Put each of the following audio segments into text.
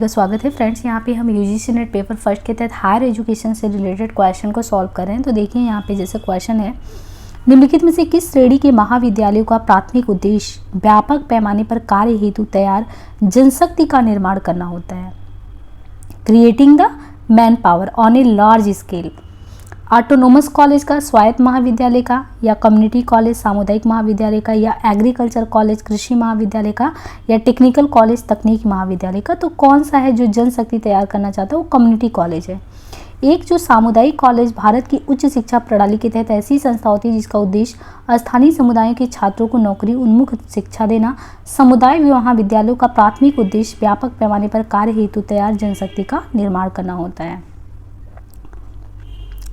तो स्वागत है फ्रेंड्स। यहाँ पे हम यूजीसी नेट पेपर फर्स्ट के तहत हायर एजुकेशन से रिलेटेड क्वेश्चन को सॉल्व कर रहे हैं। तो देखिए यहाँ पे जैसे क्वेश्चन है, निम्नलिखित में से किस श्रेणी के महाविद्यालयों का प्राथमिक उद्देश्य व्यापक पैमाने पर कार्य हेतु तैयार जनशक्ति का निर्माण करना होता है? Creating the man power on a large scale. Autonomous college का, स्वायत्त महाविद्यालय का, या कम्युनिटी कॉलेज सामुदायिक महाविद्यालय का, या एग्रीकल्चर कॉलेज कृषि महाविद्यालय का, या टेक्निकल कॉलेज तकनीकी महाविद्यालय का? तो कौन सा है जो जनशक्ति तैयार करना चाहता है? वो कम्युनिटी कॉलेज है। एक जो सामुदायिक कॉलेज भारत की उच्च शिक्षा प्रणाली के तहत ऐसी संस्था होती है जिसका उद्देश्य स्थानीय समुदायों के छात्रों को नौकरी उन्मुख शिक्षा देना। समुदाय महाविद्यालयों का प्राथमिक उद्देश्य व्यापक पैमाने पर कार्य हेतु तैयार जनशक्ति का निर्माण करना होता है।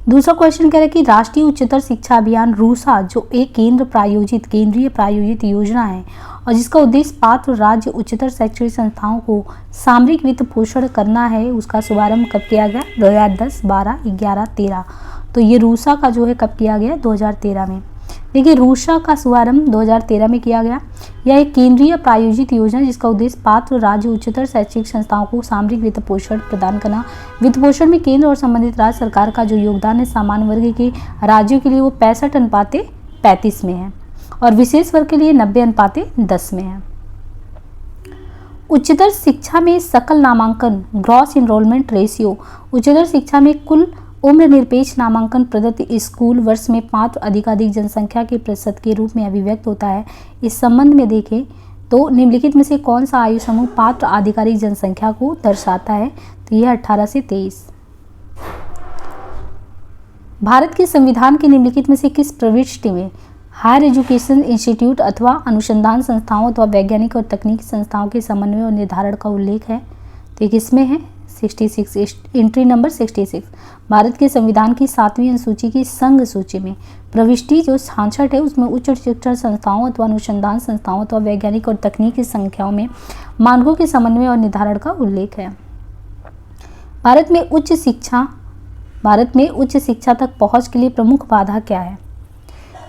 दूसरा क्वेश्चन कह रहा है कि राष्ट्रीय उच्चतर शिक्षा अभियान रूसा जो एक केंद्रीय प्रायोजित योजना है और जिसका उद्देश्य पात्र राज्य उच्चतर शैक्षणिक संस्थाओं को सामरिक वित्त पोषण करना है, उसका शुभारंभ कब किया गया? 2010, 12, 11, 13। तो ये रूसा का जो है कब किया गया? 2013 में। देखिए रूसा का शुभारंभ 2013 में किया गया। यह एक केंद्रीय प्रायोजित योजना जिसका उद्देश्य पात्र राज्य उच्चतर शैक्षिक संस्थाओं को सामरिक वित्त पोषण प्रदान करना। वित्त पोषण में केंद्र और संबंधित राज्य सरकार का जो योगदान है सामान्य वर्ग के राज्यों के लिए वो 65:35 में है और विशेष वर्ग के लिए 90:10 में है। उच्चतर शिक्षा में सकल नामांकन ग्रॉस एनरोलमेंट रेशियो उच्चतर शिक्षा में कुल उम्र निरपेक्ष नामांकन प्रदत्त स्कूल वर्ष में पात्र अधिकाधिक जनसंख्या के प्रतिशत के रूप में अभिव्यक्त होता है। इस संबंध में देखें तो निम्नलिखित में से कौन सा आयु समूह पात्र आधिकारिक जनसंख्या को दर्शाता है? तो यह 18 से 23। भारत के संविधान के निम्नलिखित में से किस प्रविष्टि में हायर एजुकेशन इंस्टीट्यूट अथवा अनुसंधान संस्थाओं अथवा वैज्ञानिक और तकनीकी संस्थाओं के समन्वय और निर्धारण का उल्लेख है? तो ये किसमें है? 66, एंट्री नंबर 66। भारत के संविधान की 7वीं अनुसूची की संघ सूची में प्रविष्टि जो 66 है उसमें उच्च शिक्षण संस्थाओं अथवा अनुसंधान संस्थाओं अथवा वैज्ञानिक और तकनीकी संख्याओं में मानकों के समन्वय और निर्धारण का उल्लेख है। भारत में उच्च शिक्षा तक पहुंच के लिए प्रमुख बाधा क्या है?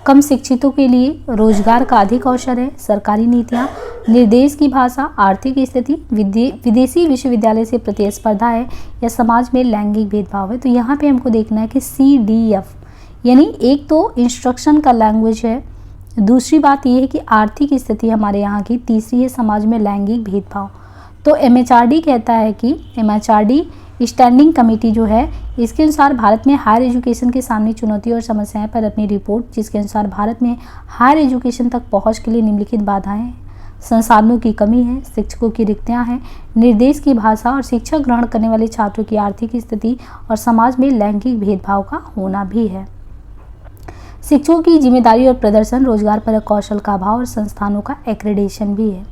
कम शिक्षितों के लिए रोजगार का अधिक अवसर है, सरकारी नीतियां, निर्देश की भाषा, आर्थिक स्थिति, विदेशी विश्वविद्यालय से प्रतिस्पर्धा है, या समाज में लैंगिक भेदभाव है? तो यहाँ पे हमको देखना है कि CDF यानी एक तो इंस्ट्रक्शन का लैंग्वेज है, दूसरी बात ये है कि आर्थिक स्थिति हमारे यहाँ की, तीसरी है समाज में लैंगिक भेदभाव। तो MHRD कहता है कि MHRD स्टैंडिंग कमेटी जो है इसके अनुसार भारत में हायर एजुकेशन के सामने चुनौतियों और समस्याएं पर अपनी रिपोर्ट, जिसके अनुसार भारत में हायर एजुकेशन तक पहुंच के लिए निम्नलिखित बाधाएं: संसाधनों की कमी है, शिक्षकों की रिक्तियां हैं, निर्देश की भाषा और शिक्षा ग्रहण करने वाले छात्रों की आर्थिक स्थिति और समाज में लैंगिक भेदभाव का होना भी है। शिक्षकों की जिम्मेदारी और प्रदर्शन, रोजगार पर कौशल का अभाव और संस्थानों का एक्रेडिटेशन भी है।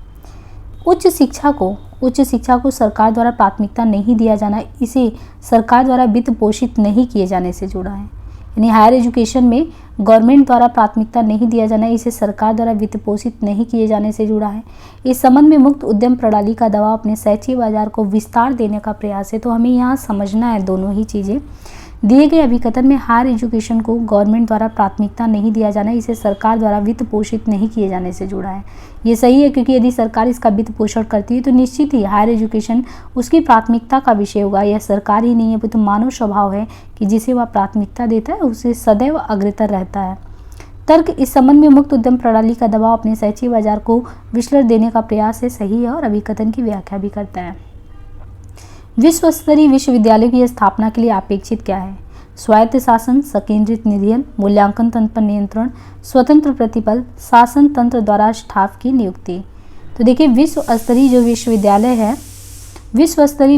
उच्च शिक्षा को सरकार द्वारा प्राथमिकता नहीं दिया जाना, इसे सरकार द्वारा वित्त पोषित नहीं किए जाने से जुड़ा है। यानी हायर एजुकेशन में गवर्नमेंट द्वारा प्राथमिकता नहीं दिया जाना, इसे सरकार द्वारा वित्त पोषित नहीं किए जाने से जुड़ा है। इस संबंध में मुक्त उद्यम प्रणाली का दबाव अपने शैक्षिक बाजार को विस्तार देने का प्रयास है। तो हमें यहाँ समझना है दोनों ही चीज़ें। दिए गए अभिकथन में हायर एजुकेशन को गवर्नमेंट द्वारा प्राथमिकता नहीं दिया जाना, इसे सरकार द्वारा वित्त पोषित नहीं किए जाने से जुड़ा है। ये सही है क्योंकि यदि सरकार इसका वित्त पोषण करती है तो निश्चित ही हायर एजुकेशन उसकी प्राथमिकता का विषय होगा। यह सरकार ही नहीं है तो मानव स्वभाव है कि जिसे वह प्राथमिकता देता है उसे सदैव अग्रतर रहता है। तर्क इस संबंध में मुक्त उद्यम प्रणाली का दबाव अपने शैक्षिक बाजार को विश्लेषण देने का प्रयास है, सही है और अभिकथन की व्याख्या भी करता है। विश्व स्तरीय विश्वविद्यालय की स्थापना के लिए अपेक्षित क्या है? स्वायत्त शासन, संकेंद्रित निधियन, मूल्यांकन तंत्र पर नियंत्रण, स्वतंत्र प्रतिफल, शासन तंत्र द्वारा स्टाफ की नियुक्ति। तो देखिए विश्व स्तरीय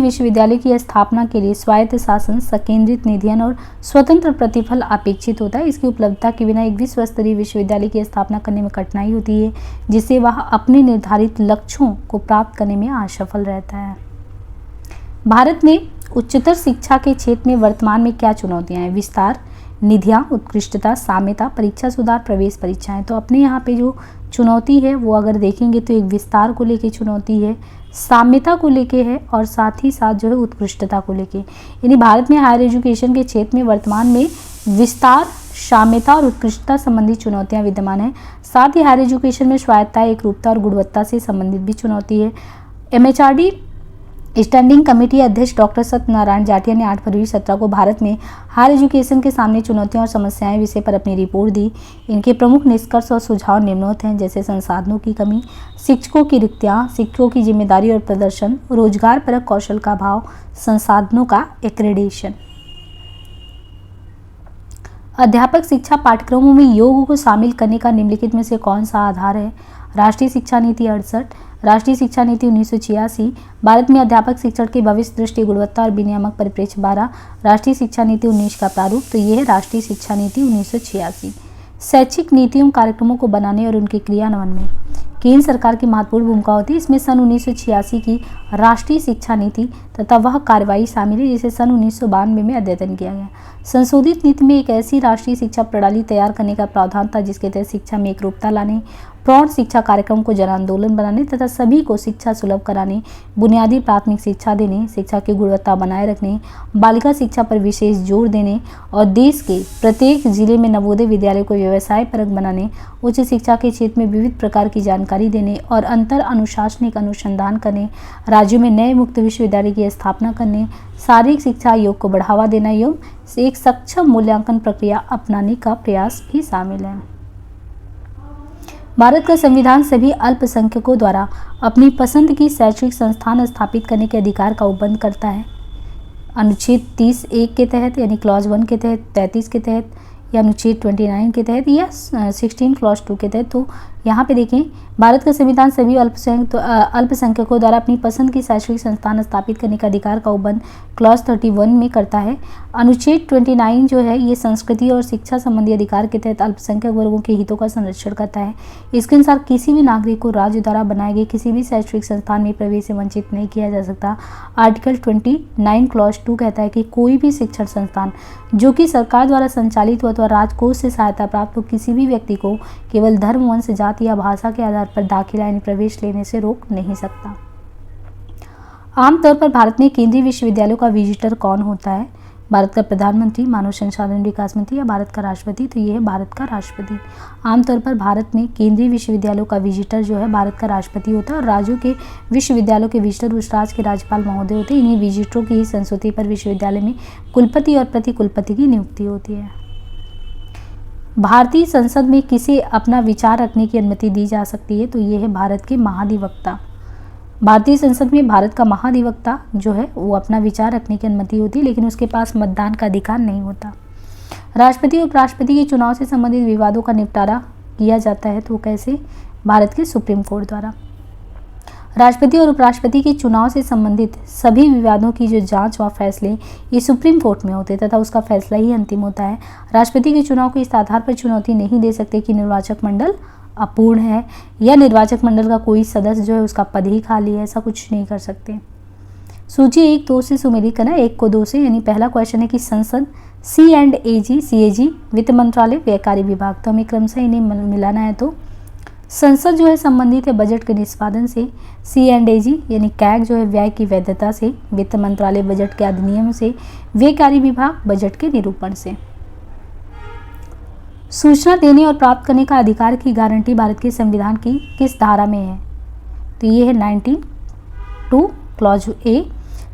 विश्वविद्यालय की स्थापना के लिए स्वायत्त शासन, संकेंद्रित निधियन और स्वतंत्र प्रतिफल अपेक्षित होता है। इसकी उपलब्धता के बिना एक विश्व स्तरीय विश्वविद्यालय की स्थापना करने में कठिनाई होती है, जिससे वह अपने निर्धारित लक्ष्यों को प्राप्त करने में असफल रहता है। भारत में उच्चतर शिक्षा के क्षेत्र में वर्तमान में क्या चुनौतियां हैं? विस्तार, निधियां, उत्कृष्टता, साम्यता, परीक्षा सुधार, प्रवेश परीक्षाएं। तो अपने यहाँ पे जो चुनौती है वो अगर देखेंगे तो एक विस्तार को लेके चुनौती है, साम्यता को लेके है और साथ ही साथ जो है उत्कृष्टता को लेके। यानी भारत में हायर एजुकेशन के क्षेत्र में वर्तमान में विस्तार, साम्यता और उत्कृष्टता संबंधी चुनौतियां विद्यमान है। साथ ही हायर एजुकेशन में स्वायत्तता, एकरूपता और गुणवत्ता से संबंधित भी चुनौती है। MHRD स्टैंडिंग कमेटी अध्यक्ष डॉक्टर सत्यनारायण जाटिया ने 8 फरवरी 17 को भारत में हायर एजुकेशन के सामने चुनौतियां और समस्याएं विषय पर अपनी रिपोर्ट दी। इनके प्रमुख निष्कर्ष और सुझाव निम्नलिखित हैं, जैसे संसाधनों की कमी, शिक्षकों की रिक्तियां, शिक्षकों की जिम्मेदारी और प्रदर्शन, रोजगार परक कौशल का अभाव, संसाधनों का एक्रेडिटेशन। अध्यापक शिक्षा पाठ्यक्रमों में योग को शामिल करने का निम्नलिखित में से कौन सा आधार है? राष्ट्रीय शिक्षा नीति 68, राष्ट्रीय शिक्षा नीति 1986, भारत में अध्यापक शिक्षण के भविष्य, दृष्टि, गुणवत्ता और विनियामक परिप्रेक्ष्य 12, राष्ट्रीय शिक्षा नीति 19 का प्रारूप। तो ये है राष्ट्रीय शिक्षा नीति 1986। शैक्षिक नीतियों कार्यक्रमों को बनाने और उनके क्रियान्वयन में केंद्र सरकार की महत्वपूर्ण भूमिका होती है। इसमें सन 1986 की राष्ट्रीय शिक्षा नीति तथा वह कार्रवाई शामिल है जिसे सन 1992 में अद्यतन किया गया। संशोधित नीति में एक ऐसी राष्ट्रीय शिक्षा प्रणाली तैयार करने का प्रावधान था जिसके तहत शिक्षा में एकरूपता लाने, प्रौढ़ शिक्षा कार्यक्रम को जन आंदोलन बनाने तथा सभी को शिक्षा सुलभ कराने, बुनियादी प्राथमिक शिक्षा देने, शिक्षा की गुणवत्ता बनाए रखने, बालिका शिक्षा पर विशेष जोर देने और देश के प्रत्येक जिले में नवोदय विद्यालय को व्यवसाय परक बनाने, उच्च शिक्षा के क्षेत्र में विविध प्रकार की जानकारी देने और अंतर अनुशासनिक अनुसंधान करने, राज्यों में नए मुक्त विश्वविद्यालय की स्थापना करने, शारीरिक शिक्षा योग को बढ़ावा देना एवं एक सक्षम मूल्यांकन प्रक्रिया अपनाने का प्रयास भी शामिल है। भारत का संविधान सभी अल्पसंख्यकों द्वारा अपनी पसंद की शैक्षणिक संस्थान स्थापित करने के अधिकार का उपबंध करता है। अनुच्छेद 30(1) के तहत यानी क्लॉज 1 के तहत, 33 के तहत या अनुच्छेद 29 के तहत या 16 क्लॉज 2 के तहत। तो यहाँ पे देखें, भारत का संविधान सभी अल्पसंख्यकों द्वारा अपनी पसंद की शैक्षणिक संस्थान स्थापित करने का अधिकार का उपबंध क्लॉज 31 में करता है। अनुच्छेद 29 जो है ये संस्कृति और शिक्षा संबंधी अधिकार के तहत अल्पसंख्यक वर्गों के हितों का संरक्षण करता है। इसके अनुसार किसी भी नागरिक को राज्य द्वारा बनाए गए किसी भी शैक्षणिक संस्थान में प्रवेश से वंचित नहीं किया जा सकता। आर्टिकल 29 क्लॉज 2 कहता है कि कोई भी शिक्षण संस्थान जो कि सरकार द्वारा संचालित हो अथवा राजकोष से सहायता प्राप्त हो किसी भी व्यक्ति को केवल धर्म, वंश, जाति या भाषा के आधार पर दाखिला यानी प्रवेश लेने से रोक नहीं सकता। आमतौर पर भारत में केंद्रीय विश्वविद्यालयों का विजिटर कौन होता है? भारत का प्रधानमंत्री, मानव संसाधन विकास मंत्री या भारत का राष्ट्रपति? तो ये है भारत का राष्ट्रपति। आमतौर पर भारत में केंद्रीय विश्वविद्यालयों का विजिटर जो है भारत का राष्ट्रपति होता है और राज्यों के विश्वविद्यालयों के विजिटर उस राज्य के राज्यपाल महोदय होते हैं। इन्हीं विजिटरों की ही संस्तुति पर विश्वविद्यालय में कुलपति और प्रति कुलपति की नियुक्ति होती है। भारतीय संसद में किसे अपना विचार रखने की अनुमति दी जा सकती है? तो ये है भारत के महाधिवक्ता। भारतीय संसद में भारत का महाधिवक्ता जो है वो अपना विचार रखने की अनुमति होती है, लेकिन उसके पास मतदान का अधिकार नहीं होता। राष्ट्रपति और उपराष्ट्रपति के चुनाव से संबंधित विवादों का निपटारा किया जाता है, तो वो कैसे? भारत के सुप्रीम कोर्ट द्वारा। राष्ट्रपति और उपराष्ट्रपति के चुनाव से संबंधित सभी विवादों की जो जांच व फैसले ये सुप्रीम कोर्ट में होते तथा उसका फैसला ही अंतिम होता है। राष्ट्रपति के चुनाव को इस आधार पर चुनौती नहीं दे सकते कि निर्वाचक मंडल अपूर्ण है या निर्वाचक मंडल का कोई सदस्य जो है उसका पद ही खाली है, ऐसा कुछ नहीं कर सकते। सूची 1-2 से सुमेलित करना, 1 को 2 से, यानी पहला क्वेश्चन है कि संसद, C&AG, CAG, वित्त मंत्रालय, व्ययकारी विभाग। तो हमें क्रमशः इन्हें मिलाना है। तो संसद जो है संबंधित है बजट के निष्पादन से, C&AG यानी कैग जो है व्यय की वैधता से, वित्त मंत्रालय बजट के अधिनियम से, व्ययकारी विभाग बजट के निरूपण से। सूचना देने और प्राप्त करने का अधिकार की गारंटी भारत के संविधान की किस धारा में है? तो ये है 19(2) क्लॉज A।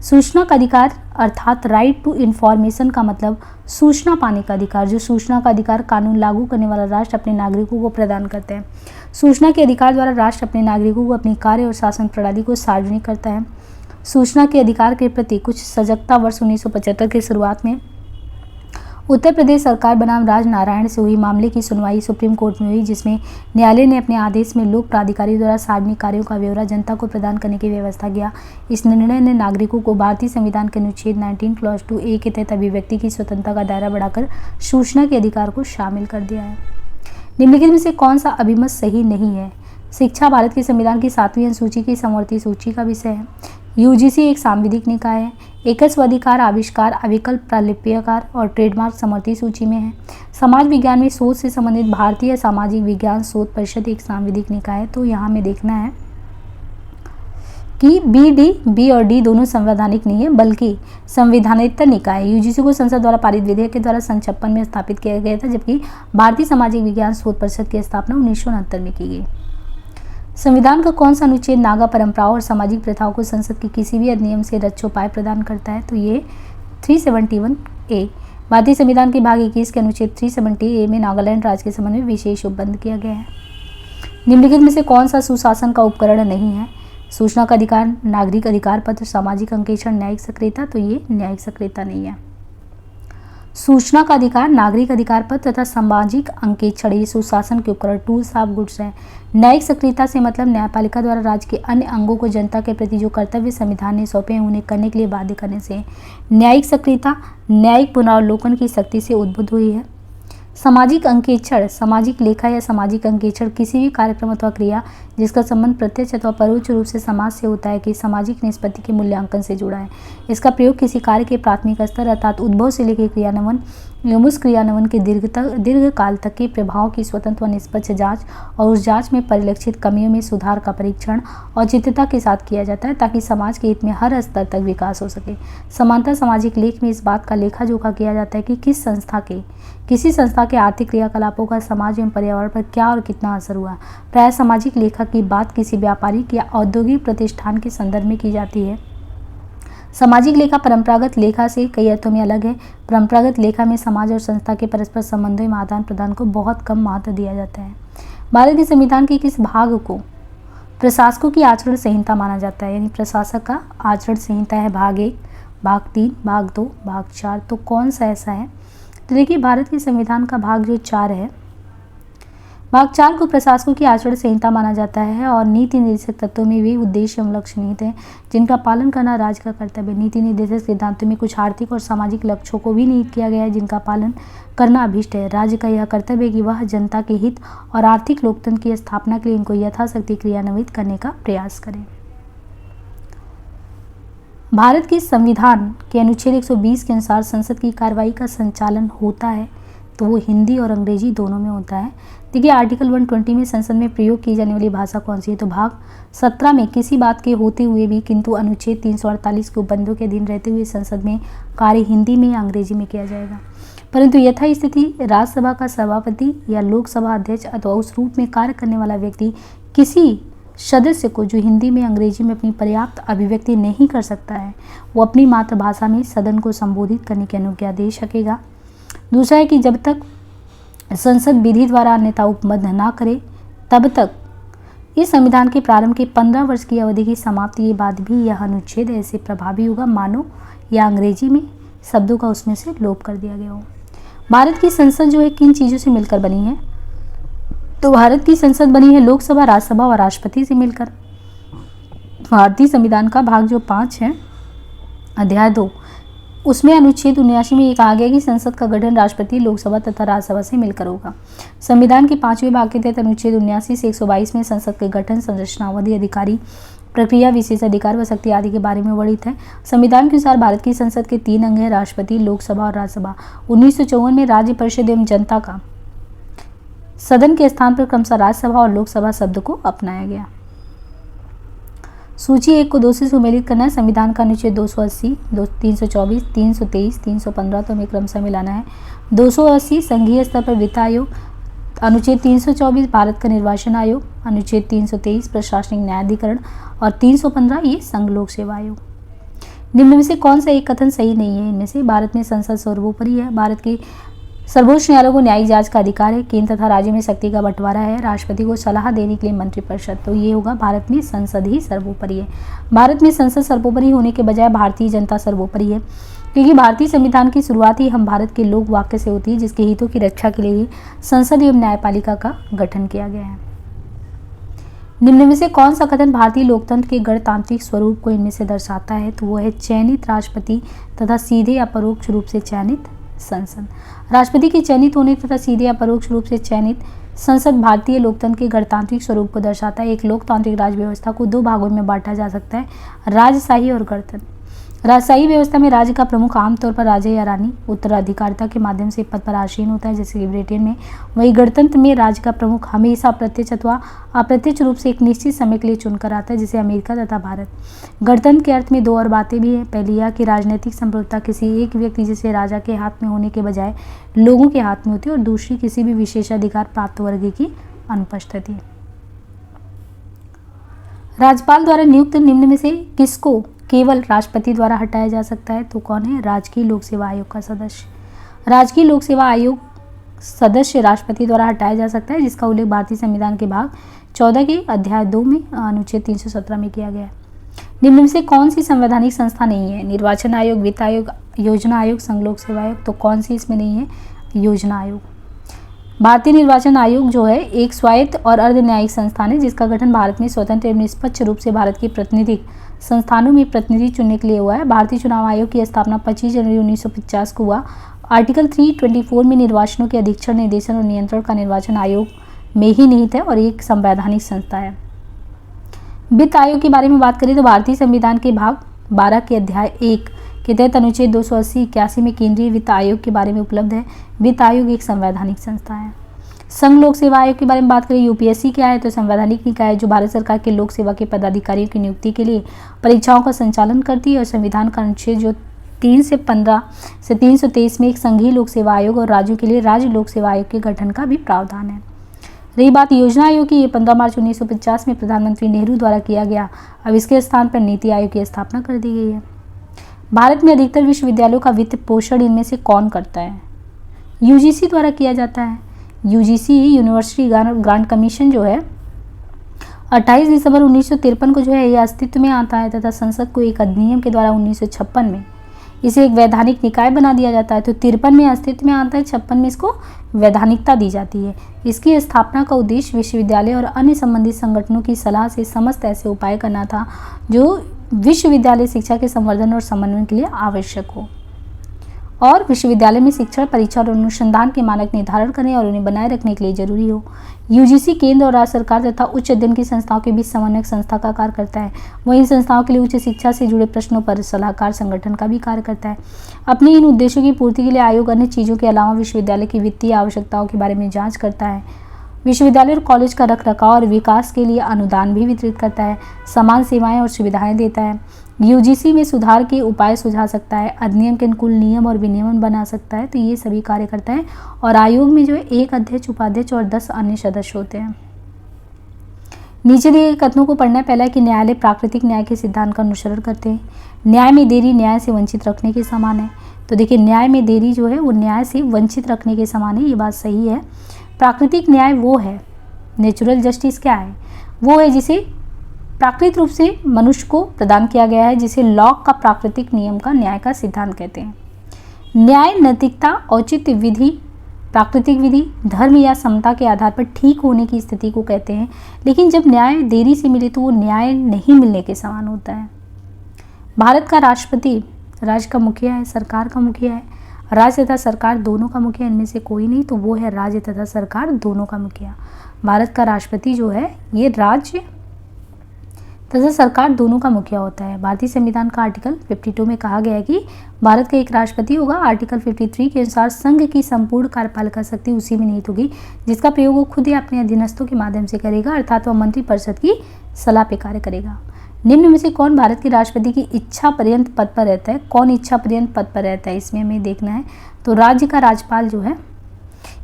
सूचना का अधिकार अर्थात राइट टू इंफॉर्मेशन का मतलब सूचना पाने का अधिकार। जो सूचना का अधिकार कानून लागू करने वाला राष्ट्र अपने नागरिकों को प्रदान करते हैं। सूचना के अधिकार द्वारा राष्ट्र अपने नागरिकों को अपनी कार्य और शासन प्रणाली को सार्वजनिक करता है। सूचना के अधिकार के प्रति कुछ सजगता वर्ष 1975 की शुरुआत में उत्तर प्रदेश सरकार बनाम राज नारायण से हुई मामले की सुनवाई सुप्रीम कोर्ट में हुई, जिसमें न्यायालय ने अपने आदेश में लोक प्राधिकारी द्वारा सार्वजनिक कार्यों का ब्यौरा जनता को प्रदान करने की व्यवस्था किया। इस निर्णय ने नागरिकों को भारतीय संविधान के अनुच्छेद 19 क्लॉज 2A के तहत अभिव्यक्ति की स्वतंत्रता का दायरा बढ़ाकर सूचना के अधिकार को शामिल कर दिया है। निम्नलिखित में से कौन सा अभिमत सही नहीं है? शिक्षा भारत के संविधान की 7वीं अनुसूची की समवर्ती सूची का विषय है। UGC एक सांविधिक निकाय है। एकस्व अधिकार आविष्कार, अविकल्प प्रालिप्यकार और ट्रेडमार्क समवर्ती सूची में है। समाज विज्ञान में शोध से संबंधित भारतीय सामाजिक विज्ञान शोध परिषद एक सांविधिक निकाय है। तो यहाँ में देखना है कि B और D दोनों संवैधानिक नहीं है बल्कि संवैधानिक निकाय। UGC को संसद द्वारा पारित विधेयक के द्वारा सन 56 में स्थापित किया गया था, जबकि भारतीय सामाजिक विज्ञान शोध परिषद की स्थापना 1969 में की गई। संविधान का कौन सा अनुच्छेद नागा परंपराओं और सामाजिक प्रथाओं को संसद के किसी भी अधिनियम से रक्षोपाय प्रदान करता है? तो ये 371A। भारतीय संविधान के भाग 21 के अनुच्छेद 370A में नागालैंड राज्य के संबंध में विशेष उपबंध किया गया है। निम्नलिखित में से कौन सा सुशासन का उपकरण नहीं है? सूचना का अधिकार, नागरिक अधिकार पत्र, सामाजिक अंकेक्षण, न्यायिक सक्रियता। तो ये न्यायिक सक्रियता नहीं है। सूचना का अधिकार, नागरिक अधिकार पत्र तथा सामाजिक अंकेक्षण ये सुशासन के उपकरण टूल्स ऑफ गुड्स हैं। न्यायिक सक्रियता से मतलब न्यायपालिका द्वारा राज्य के अन्य अंगों को जनता के प्रति जो कर्तव्य संविधान ने सौंपे हैं उन्हें करने के लिए बाध्य करने से। न्यायिक सक्रियता न्यायिक पुनरावलोकन की शक्ति से उद्भूत हुई है। सामाजिक अंकेक्षण, सामाजिक लेखा या सामाजिक अंकेक्षण किसी भी कार्यक्रम अथवा क्रिया जिसका संबंध प्रत्यक्ष अथवा परोक्ष रूप से समाज से होता है कि सामाजिक निष्पत्ति के मूल्यांकन से जुड़ा है। इसका प्रयोग किसी कार्य के प्राथमिक स्तर अर्थात उद्भव से लेकर क्रियान्वयन एवं उस क्रियान्वयन के दीर्घ काल तक के प्रभाव की स्वतंत्र व निष्पक्ष जांच और उस जांच में परिलक्षित कमियों में सुधार का परीक्षण औचित्यता के साथ किया जाता है ताकि समाज के हित में हर स्तर तक विकास हो सके। समांतर सामाजिक लेख में इस बात का लेखा जोखा किया जाता है कि किसी संस्था के आर्थिक क्रियाकलापों का समाज एवं पर्यावरण पर क्या और कितना असर हुआ। प्रायः सामाजिक लेखा की बात किसी व्यापारिक या औद्योगिक प्रतिष्ठान के संदर्भ में की जाती है। सामाजिक लेखा परंपरागत लेखा से कई अर्थों में अलग है। परंपरागत लेखा में समाज और संस्था के परस्पर संबंधों में आदान प्रदान को बहुत कम महत्व दिया जाता है। भारत के संविधान के किस भाग को प्रशासकों की आचरण संहिता माना जाता है? यानी प्रशासक का आचरण संहिता है भाग 1, भाग 3, भाग 2, भाग 4। तो कौन सा ऐसा है? तो देखिए, भारत के संविधान का भाग जो 4 है, भाग 4 को प्रशासकों की आचरण संहिता माना जाता है और नीति निर्देशक तत्वों में वे उद्देश्य एवं लक्ष्य निहित हैं जिनका पालन करना राज्य का कर्तव्य है। नीति निर्देशक सिद्धांतों में कुछ आर्थिक और सामाजिक लक्ष्यों को भी निहित किया गया है जिनका पालन करना अभीष्ट है। राज्य का यह कर्तव्य है कि वह जनता के हित और आर्थिक लोकतंत्र की स्थापना के लिए इनको यथाशक्ति क्रियान्वित करने का प्रयास करें। भारत के संविधान के अनुच्छेद 120 के अनुसार संसद की कार्रवाई का संचालन होता है तो वो हिंदी और अंग्रेजी दोनों में होता है। देखिए, आर्टिकल 120 में संसद में प्रयोग की जाने वाली भाषा कौन सी है? तो भाग 17 में किसी बात के होते हुए भी किंतु अनुच्छेद 348 के उपबंधों के अधीन रहते हुए संसद में कार्य हिंदी में या अंग्रेजी में किया जाएगा। परंतु यथा स्थिति राज्यसभा का सभापति या लोकसभा अध्यक्ष अथवा उस रूप में कार्य करने वाला व्यक्ति किसी सदस्य को जो हिंदी में अंग्रेजी में अपनी पर्याप्त अभिव्यक्ति नहीं कर सकता है वो अपनी मातृभाषा में सदन को संबोधित करने की अनुज्ञा दे सकेगा। दूसरा है कि जब तक संसद विधि द्वारा अन्यथा उपबंध ना करे तब तक इस संविधान के प्रारंभ के 15 वर्ष की अवधि की समाप्ति के बाद भी यह अनुच्छेद ऐसे प्रभावी होगा मानो या अंग्रेजी में शब्दों का उसमें से लोप कर दिया गया हो। भारत की संसद जो है किन चीज़ों से मिलकर बनी है? तो भारत की संसद बनी है लोकसभा, राज्यसभा और राष्ट्रपति से मिलकर। भारतीय संविधान का भाग जो 5 है, अध्याय 2, उसमें अनुच्छेद 79 में ये कहा गया कि संसद का गठन राष्ट्रपति, लोकसभा तथा राज्यसभा से मिलकर होगा। संविधान के 5वें भाग के तहत अनुच्छेद 79 से 122 में संसद के गठन, संरचना, अवधि, अधिकारी, प्रक्रिया, विशेष अधिकार व शक्ति आदि के बारे में वर्णित है। संविधान के अनुसार भारत की संसद के 3 अंग हैं, राष्ट्रपति, लोकसभा और राज्यसभा। 1954 में राज्य परिषद एवं जनता का सदन के स्थान पर क्रमशः राज्यसभा और लोकसभा शब्द को अपनाया गया। सूची 1 को 2 से सुमेलित करना है। संविधान का अनुच्छेद 280, 324, 323, 315 तो हमें क्रमशः मिलाना है। 280 संघीय स्तर पर वित्त आयोग, अनुच्छेद 324 भारत का निर्वाचन आयोग, अनुच्छेद 323 प्रशासनिक न्यायाधिकरण और 315 ये संघ लोक सेवा आयोग। निम्न में से कौन सा एक कथन सही नहीं है? इनमें से भारत में संसद सर्वोपरि है, भारत के सर्वोच्च न्यायालय को न्यायिक जांच का अधिकार है, केंद्र तथा राज्य में शक्ति का बंटवारा है, राष्ट्रपति को सलाह देने के लिए मंत्रिपरिषद। तो ये होगा भारत में संसद ही सर्वोपरि है। भारत में संसद सर्वोपरि होने के बजाय भारतीय जनता सर्वोपरि है क्योंकि भारतीय संविधान की शुरुआत ही हम भारत के लोक वाक्य से होती है जिसके हितों की रक्षा के लिए ही संसद एवं न्यायपालिका का गठन किया गया है। निम्न में से कौन सा कथन भारतीय लोकतंत्र के गणतांत्रिक स्वरूप को इनमें से दर्शाता है? तो वो है चयनित राष्ट्रपति तथा सीधे या परोक्ष रूप से चयनित संसद। राष्ट्रपति के चयनित होने तथा सीधे या परोक्ष रूप से चयनित संसद भारतीय लोकतंत्र के गणतांत्रिक स्वरूप को दर्शाता है। एक लोकतांत्रिक राज्य व्यवस्था को 2 भागों में बांटा जा सकता है, राजशाही और गणतंत्र। राजशाही व्यवस्था में राज्य का प्रमुख आमतौर पर राजा या रानी उत्तराधिकारिता के माध्यम से पद पर आसीन होता है जैसे कि ब्रिटेन में। वही गणतंत्र में राज्य का प्रमुख हमेशा प्रत्यक्ष अथवा अप्रत्यक्ष रूप से एक निश्चित समय के लिए चुनकर आता है जैसे अमेरिका तथा भारत। गणतंत्र के अर्थ में 2 और बातें भी हैं। पहली यह कि राजनीतिक संप्रभुता किसी एक व्यक्ति जैसे राजा के हाथ में होने के बजाय लोगों के हाथ में होती है और दूसरी किसी भी विशेषाधिकार प्राप्त वर्ग की अनुपस्थिति। राज्यपाल द्वारा नियुक्त निम्न में से किसको केवल राष्ट्रपति द्वारा हटाया जा सकता है? तो कौन है? राजकीय लोक सेवा आयोग का सदस्य। राजकीय लोक सेवा आयोग सदस्य राष्ट्रपति द्वारा हटाया जा सकता है, जिसका उल्लेख भारतीय संविधान के भाग 14 के अध्याय 2 में अनुच्छेद 317 में किया गया है। निम्न में से कौन सी संवैधानिक संस्था नहीं है? निर्वाचन आयोग, वित्त आयोग, योजना आयोग, संघ लोक सेवा आयोग। तो कौन सी इसमें नहीं है? योजना आयोग। भारतीय निर्वाचन आयोग जो है एक स्वायत्त और अर्ध न्यायिक संस्थान है, जिसका गठन भारत में स्वतंत्र एवं निष्पक्ष रूप से भारत के प्रतिनिधिक संस्थानों में प्रतिनिधि चुनने के लिए हुआ है। भारतीय चुनाव आयोग की स्थापना 25 जनवरी 1950 को हुआ। आर्टिकल 324 में निर्वाचनों के अधीक्षण, निर्देशन और नियंत्रण का निर्वाचन आयोग में ही निहित है और एक संवैधानिक संस्था है। वित्त आयोग के बारे में बात करें तो भारतीय संविधान के भाग 12 के अध्याय 1 के तहत अनुच्छेद 280-81 में केंद्रीय वित्त आयोग के बारे में उपलब्ध है। वित्त आयोग एक संवैधानिक संस्था है। संघ लोक सेवा आयोग के बारे में बात करें, यूपीएससी क्या है? तो संवैधानिक निकाय है जो भारत सरकार के लोक सेवा के पदाधिकारियों की नियुक्ति के लिए परीक्षाओं का संचालन करती है और संविधान का अनुच्छेद जो 3 से 15 से 323 में एक संघीय लोक सेवा आयोग और राज्यों के लिए राज्य लोक सेवा आयोग के गठन का भी प्रावधान है। रही बात योजना आयोग की, ये 15 मार्च 1950 में प्रधानमंत्री नेहरू द्वारा किया गया। अब इसके स्थान पर नीति आयोग की स्थापना कर दी गई है। भारत में अधिकतर विश्वविद्यालयों का वित्त पोषण इनमें से कौन करता है? यूजीसी द्वारा किया जाता है। यूजीसी यूनिवर्सिटी ग्रांट कमीशन जो है 28 दिसंबर 1953 को जो है यह अस्तित्व में आता है तथा संसद को एक अधिनियम के द्वारा 1956 में इसे एक वैधानिक निकाय बना दिया जाता है। तो 53 में अस्तित्व में आता है, 56 में इसको वैधानिकता दी जाती है। इसकी स्थापना का उद्देश्य विश्वविद्यालय और अन्य संबंधित संगठनों की सलाह से समस्त ऐसे उपाय करना था जो विश्वविद्यालय शिक्षा के संवर्धन और समन्वय के लिए आवश्यक हो और विश्वविद्यालय में शिक्षण, परीक्षा और अनुसंधान के मानक निर्धारण करने और उन्हें बनाए रखने के लिए जरूरी हो। यूजीसी केंद्र और राज्य सरकार तथा उच्च अध्ययन की संस्थाओं के बीच समन्वयक संस्था का कार्य करता है। वहीं इन संस्थाओं के लिए उच्च शिक्षा से जुड़े प्रश्नों पर सलाहकार संगठन का भी कार्य करता है। अपने इन उद्देश्यों की पूर्ति के लिए आयोग अन्य चीज़ों के अलावा विश्वविद्यालय की वित्तीय आवश्यकताओं के बारे में जाँच करता है। विश्वविद्यालय और कॉलेज का रखरखाव और विकास के लिए अनुदान भी वितरित करता है, समान सेवाएं और सुविधाएं देता है। यूजीसी में सुधार के उपाय सुझा सकता है, अधिनियम के अनुकूल नियम और विनियमन बना सकता है। तो ये सभी कार्य करता है और आयोग में जो है एक अध्यक्ष, उपाध्यक्ष और 10 अन्य सदस्य होते हैं। नीचे दिए गए कथनों को पढ़ना है। पहला है कि न्यायालय प्राकृतिक न्याय के सिद्धांत का अनुसरण करते हैं। न्याय में देरी न्याय से वंचित रखने के समान है। तो देखिए न्याय में देरी जो है वो न्याय से वंचित रखने के समान है, ये बात सही है। प्राकृतिक न्याय वो है, नेचुरल जस्टिस क्या है? वो है जिसे प्राकृतिक रूप से मनुष्य को प्रदान किया गया है, जिसे लॉक का प्राकृतिक नियम का न्याय का सिद्धांत कहते हैं। न्याय नैतिकता, औचित्य, विधि, प्राकृतिक विधि, धर्म या समता के आधार पर ठीक होने की स्थिति को कहते हैं। लेकिन जब न्याय देरी से मिले तो वो न्याय नहीं मिलने के समान होता है। भारत का राष्ट्रपति राज्य का मुखिया है, सरकार का मुखिया है। राज्य तथा सरकार दोनों का मुखिया इनमें से कोई नहीं, तो वो है राज्य तथा सरकार दोनों का मुखिया। भारत का राष्ट्रपति जो है ये राज्य तथा सरकार दोनों का मुखिया होता है। भारतीय संविधान का आर्टिकल 52 में कहा गया है कि भारत का एक राष्ट्रपति होगा। आर्टिकल 53 के अनुसार संघ की संपूर्ण कार्यपालिका शक्ति उसी में निहित होगी, जिसका प्रयोग वो खुद ही अपने अधीनस्थों के माध्यम से करेगा, अर्थात वह मंत्रिपरिषद की सलाह पे कार्य करेगा। निम्न में से कौन भारत के राष्ट्रपति की इच्छा पर्यंत पद पर रहता है? कौन इच्छा पर्यंत पद पर रहता है, इसमें हमें देखना है। तो राज्य का राज्यपाल जो है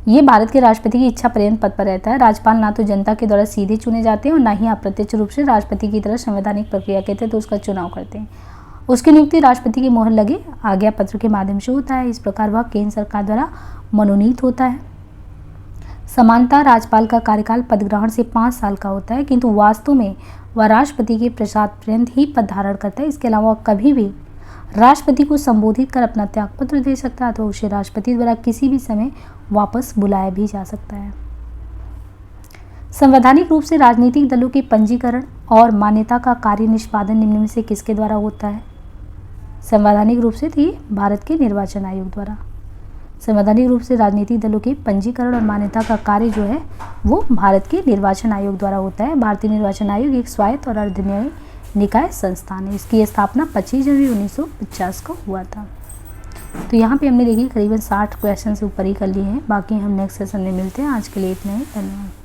ये भारत के राष्ट्रपति की इच्छा पर्यंत पद पर रहता है। राज्यपाल ना तो जनता के द्वारा सीधे चुने जाते हैं और ना ही अप्रत्यक्ष रूप से राष्ट्रपति की तरह संवैधानिक प्रक्रिया के तहत उसका चुनाव करते हैं। उसकी नियुक्ति राष्ट्रपति की मोहर लगे आज्ञा पत्र के माध्यम से होता है। इस प्रकार वह केंद्र सरकार द्वारा मनोनीत होता है। समानता, राज्यपाल का कार्यकाल पदग्रहण से 5 साल का होता है, किंतु वास्तव में वह राष्ट्रपति के प्रसाद पर्यंत ही पद धारण करता है। इसके अलावा कभी भी राष्ट्रपति को संबोधित कर अपना त्यागपत्र दे सकता है, तो उसे राष्ट्रपति द्वारा किसी भी समय वापस बुलाया भी जा सकता है। संवैधानिक रूप से राजनीतिक दलों के पंजीकरण और मान्यता का कार्य निष्पादन निम्न में से किसके द्वारा होता है? संवैधानिक रूप से थी भारत के निर्वाचन आयोग द्वारा। संवैधानिक रूप से राजनीतिक दलों के पंजीकरण और मान्यता का कार्य जो है वो भारत के निर्वाचन आयोग द्वारा होता है। भारतीय निर्वाचन आयोग एक स्वायत्त और अर्धन्यायी निकाय संस्थान है। इसकी स्थापना 25 जनवरी 1950 को हुआ था। तो यहाँ पे हमने देखिए करीबन 60 क्वेश्चन से ऊपर ही कर लिए हैं। बाकी हम नेक्स्ट सेशन में मिलते हैं। आज के लिए इतना ही, धन्यवाद।